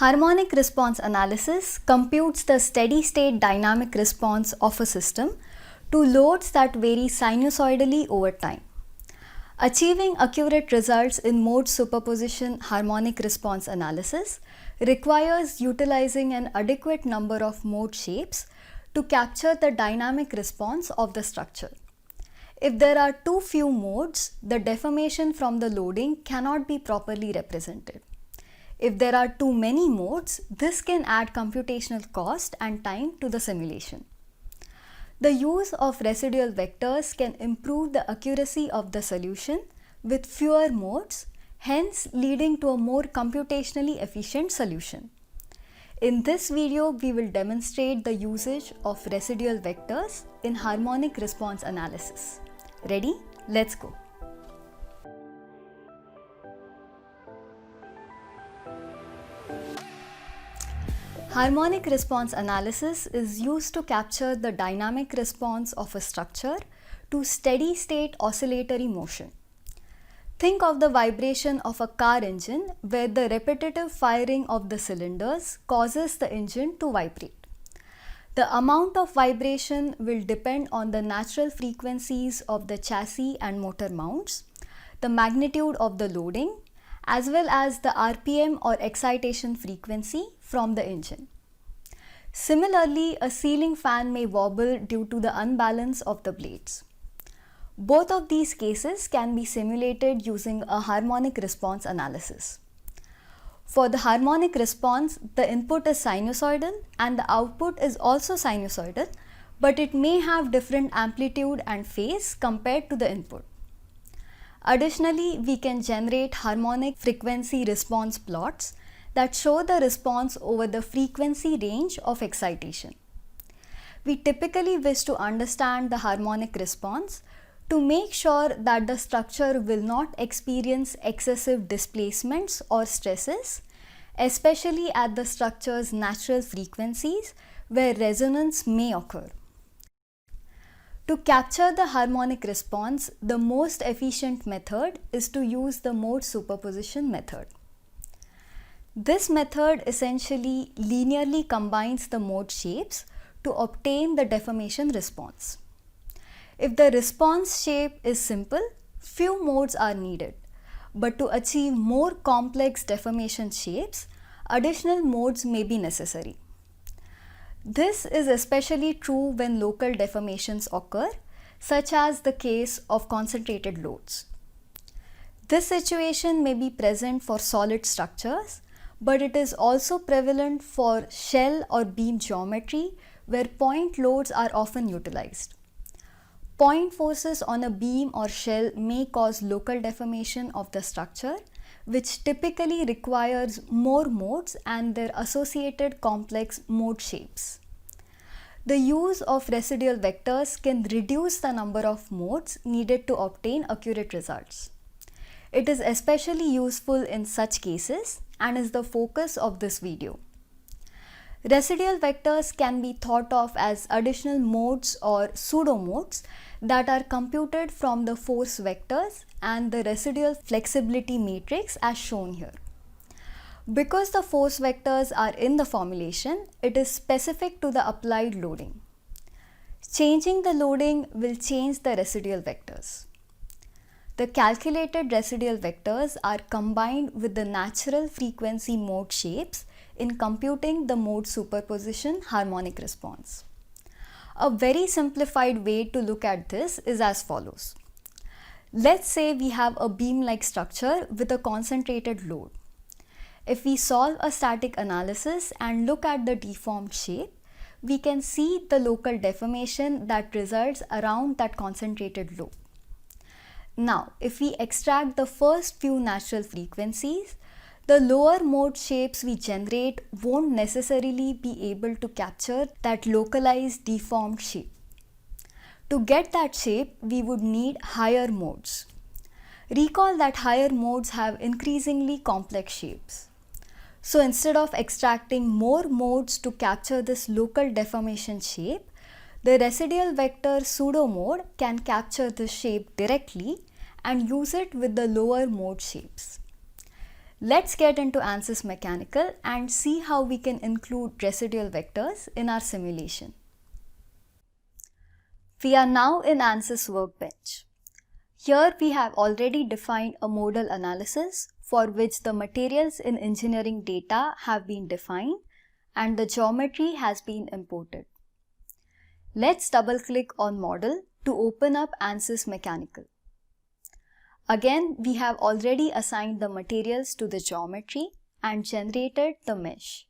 Harmonic response analysis computes the steady-state dynamic response of a system to loads that vary sinusoidally over time. Achieving accurate results in mode superposition harmonic response analysis requires utilizing an adequate number of mode shapes to capture the dynamic response of the structure. If there are too few modes, the deformation from the loading cannot be properly represented. If there are too many modes, this can add computational cost and time to the simulation. The use of residual vectors can improve the accuracy of the solution with fewer modes, hence leading to a more computationally efficient solution. In this video, we will demonstrate the usage of residual vectors in harmonic response analysis. Ready? Let's go. Harmonic response analysis is used to capture the dynamic response of a structure to steady-state oscillatory motion. Think of the vibration of a car engine where the repetitive firing of the cylinders causes the engine to vibrate. The amount of vibration will depend on the natural frequencies of the chassis and motor mounts, the magnitude of the loading, as well as the RPM or excitation frequency from the engine. Similarly, a ceiling fan may wobble due to the unbalance of the blades. Both of these cases can be simulated using a harmonic response analysis. For the harmonic response, the input is sinusoidal and the output is also sinusoidal, but it may have different amplitude and phase compared to the input. Additionally, we can generate harmonic frequency response plots that show the response over the frequency range of excitation. We typically wish to understand the harmonic response to make sure that the structure will not experience excessive displacements or stresses, especially at the structure's natural frequencies where resonance may occur. To capture the harmonic response, the most efficient method is to use the mode superposition method. This method essentially linearly combines the mode shapes to obtain the deformation response. If the response shape is simple, few modes are needed, but to achieve more complex deformation shapes, additional modes may be necessary. This is especially true when local deformations occur, such as the case of concentrated loads. This situation may be present for solid structures, but it is also prevalent for shell or beam geometry where point loads are often utilized. Point forces on a beam or shell may cause local deformation of the structure, which typically requires more modes and their associated complex mode shapes. The use of residual vectors can reduce the number of modes needed to obtain accurate results. It is especially useful in such cases and is the focus of this video. Residual vectors can be thought of as additional modes or pseudo-modes that are computed from the force vectors and the residual flexibility matrix as shown here. Because the force vectors are in the formulation, it is specific to the applied loading. Changing the loading will change the residual vectors. The calculated residual vectors are combined with the natural frequency mode shapes in computing the mode superposition harmonic response. A very simplified way to look at this is as follows. Let's say we have a beam-like structure with a concentrated load. If we solve a static analysis and look at the deformed shape, we can see the local deformation that results around that concentrated load. Now, if we extract the first few natural frequencies, the lower mode shapes we generate won't necessarily be able to capture that localized deformed shape. To get that shape, we would need higher modes. Recall that higher modes have increasingly complex shapes. So instead of extracting more modes to capture this local deformation shape, the residual vector pseudo mode can capture this shape directly and use it with the lower mode shapes. Let's get into ANSYS Mechanical and see how we can include residual vectors in our simulation. We are now in ANSYS Workbench. Here we have already defined a modal analysis for which the materials in engineering data have been defined and the geometry has been imported. Let's double-click on Model to open up ANSYS Mechanical. Again, we have already assigned the materials to the geometry and generated the mesh.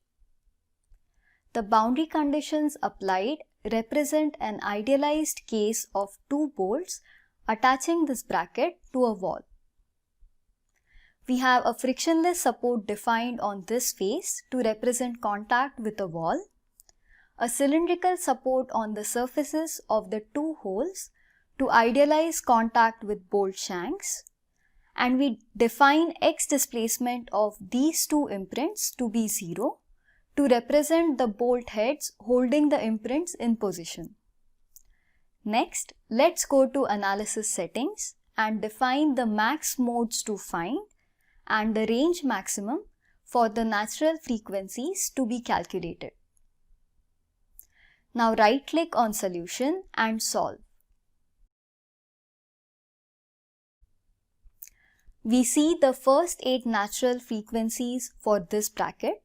The boundary conditions applied represent an idealized case of two bolts attaching this bracket to a wall. We have a frictionless support defined on this face to represent contact with a wall, a cylindrical support on the surfaces of the two holes to idealize contact with bolt shanks, and we define x displacement of these two imprints to be 0 to represent the bolt heads holding the imprints in position. Next, let's go to Analysis Settings and define the max modes to find and the range maximum for the natural frequencies to be calculated. Now right-click on Solution and Solve. We see the first 8 natural frequencies for this bracket.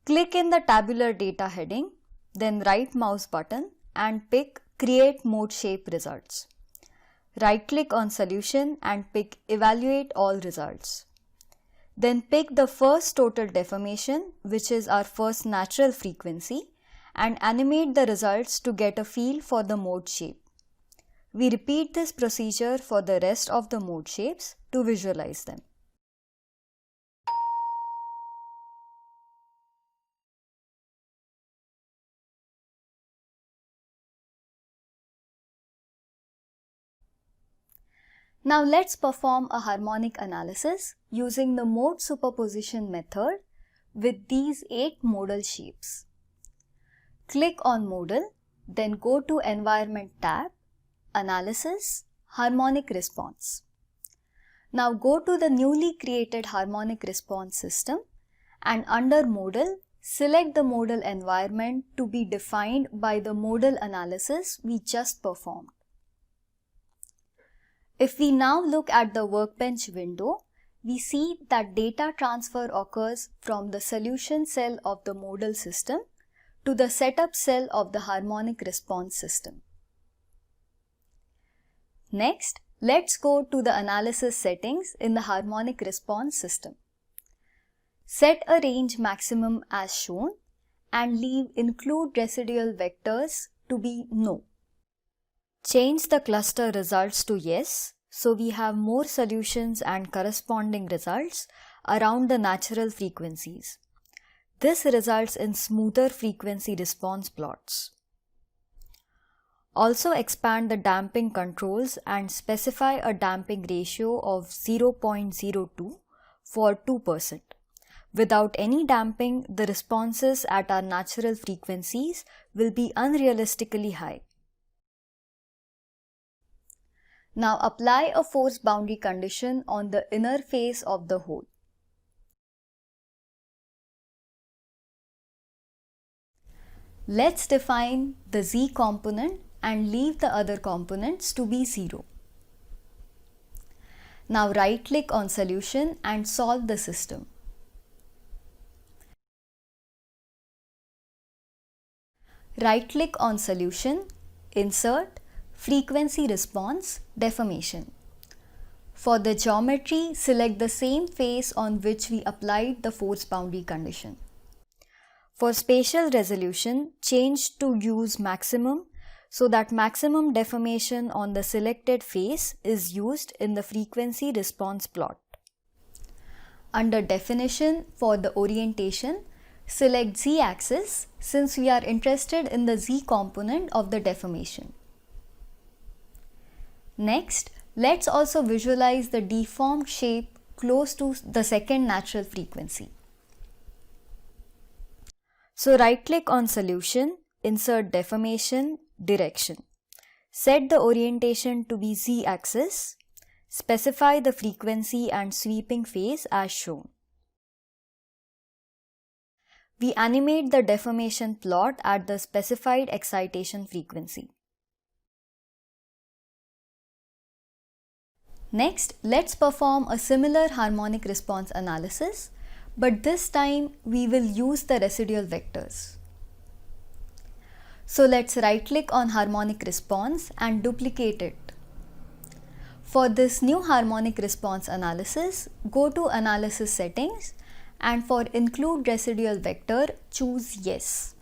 Click in the Tabular Data heading, then right mouse button and pick Create Mode Shape Results. Right-click on Solution and pick Evaluate All Results. Then pick the first total deformation, which is our first natural frequency, and animate the results to get a feel for the mode shape. We repeat this procedure for the rest of the mode shapes to visualize them. Now let's perform a harmonic analysis using the mode superposition method with these 8 modal shapes. Click on Modal, then go to Environment tab, Analysis, Harmonic Response. Now go to the newly created harmonic response system and under Modal, select the modal environment to be defined by the modal analysis we just performed. If we now look at the workbench window, we see that data transfer occurs from the solution cell of the modal system to the setup cell of the harmonic response system. Next, let's go to the analysis settings in the harmonic response system. Set a range maximum as shown and leave include residual vectors to be no. Change the cluster results to yes, so we have more solutions and corresponding results around the natural frequencies. This results in smoother frequency response plots. Also expand the damping controls and specify a damping ratio of 0.02 for 2%. Without any damping, the responses at our natural frequencies will be unrealistically high. Now apply a force boundary condition on the inner face of the hole. Let's define the Z component and leave the other components to be 0. Now right-click on Solution and solve the system. Right-click on Solution, Insert, Frequency Response, Deformation. For the geometry, select the same face on which we applied the force boundary condition. For spatial resolution, change to use maximum so that maximum deformation on the selected face is used in the frequency response plot. Under Definition, for the orientation, select Z-axis since we are interested in the Z component of the deformation. Next, let's also visualize the deformed shape close to the second natural frequency. So right-click on Solution, Insert Deformation, Direction. Set the orientation to be Z-axis. Specify the frequency and sweeping phase as shown. we animate the deformation plot at the specified excitation frequency. Next, let's perform a similar harmonic response analysis, but this time we will use the residual vectors. So let's right-click on harmonic response and duplicate it. For this new harmonic response analysis, go to Analysis Settings and for Include Residual Vector, choose Yes.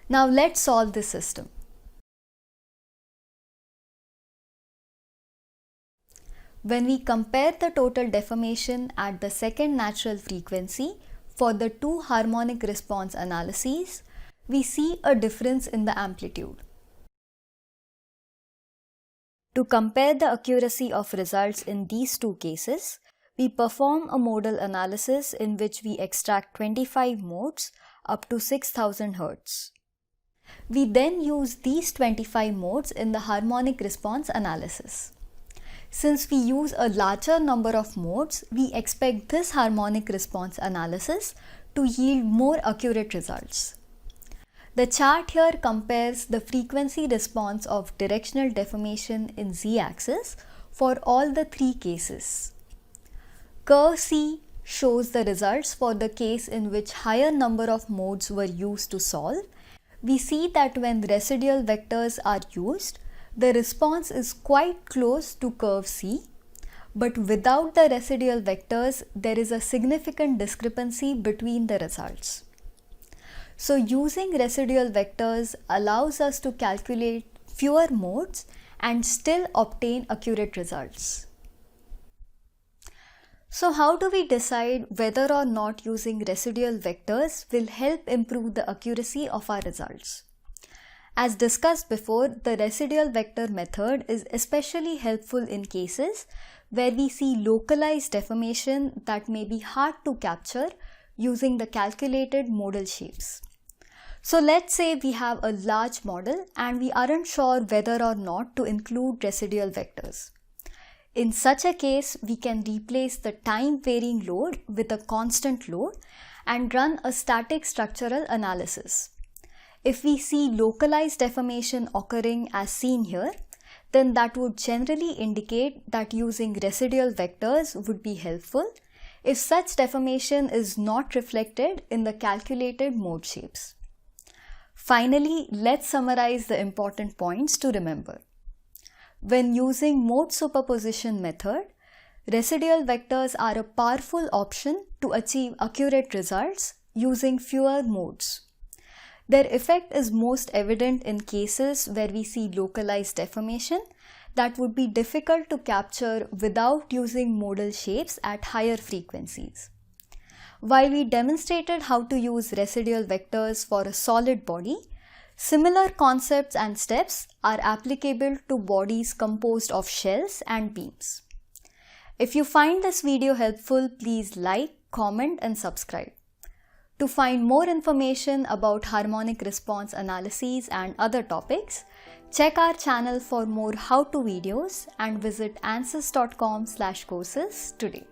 Now let's solve this system. When we compare the total deformation at the second natural frequency for the two harmonic response analyses, we see a difference in the amplitude. To compare the accuracy of results in these two cases, we perform a modal analysis in which we extract 25 modes up to 6000 Hz. We then use these 25 modes in the harmonic response analysis. Since we use a larger number of modes, we expect this harmonic response analysis to yield more accurate results. The chart here compares the frequency response of directional deformation in z-axis for all the three cases. Curve C shows the results for the case in which higher number of modes were used to solve. We see that when residual vectors are used, the response is quite close to curve C, but without the residual vectors, there is a significant discrepancy between the results. So using residual vectors allows us to calculate fewer modes and still obtain accurate results. So how do we decide whether or not using residual vectors will help improve the accuracy of our results? As discussed before, the residual vector method is especially helpful in cases where we see localized deformation that may be hard to capture using the calculated modal shapes. So let's say we have a large model and we aren't sure whether or not to include residual vectors. In such a case, we can replace the time varying load with a constant load and run a static structural analysis. If we see localized deformation occurring as seen here, then that would generally indicate that using residual vectors would be helpful if such deformation is not reflected in the calculated mode shapes. Finally, let's summarize the important points to remember. When using mode superposition method, residual vectors are a powerful option to achieve accurate results using fewer modes. Their effect is most evident in cases where we see localized deformation that would be difficult to capture without using modal shapes at higher frequencies. While we demonstrated how to use residual vectors for a solid body, similar concepts and steps are applicable to bodies composed of shells and beams. If you find this video helpful, please like, comment and subscribe. To find more information about harmonic response analyses and other topics, check our channel for more how-to videos and visit ansys.com/courses today.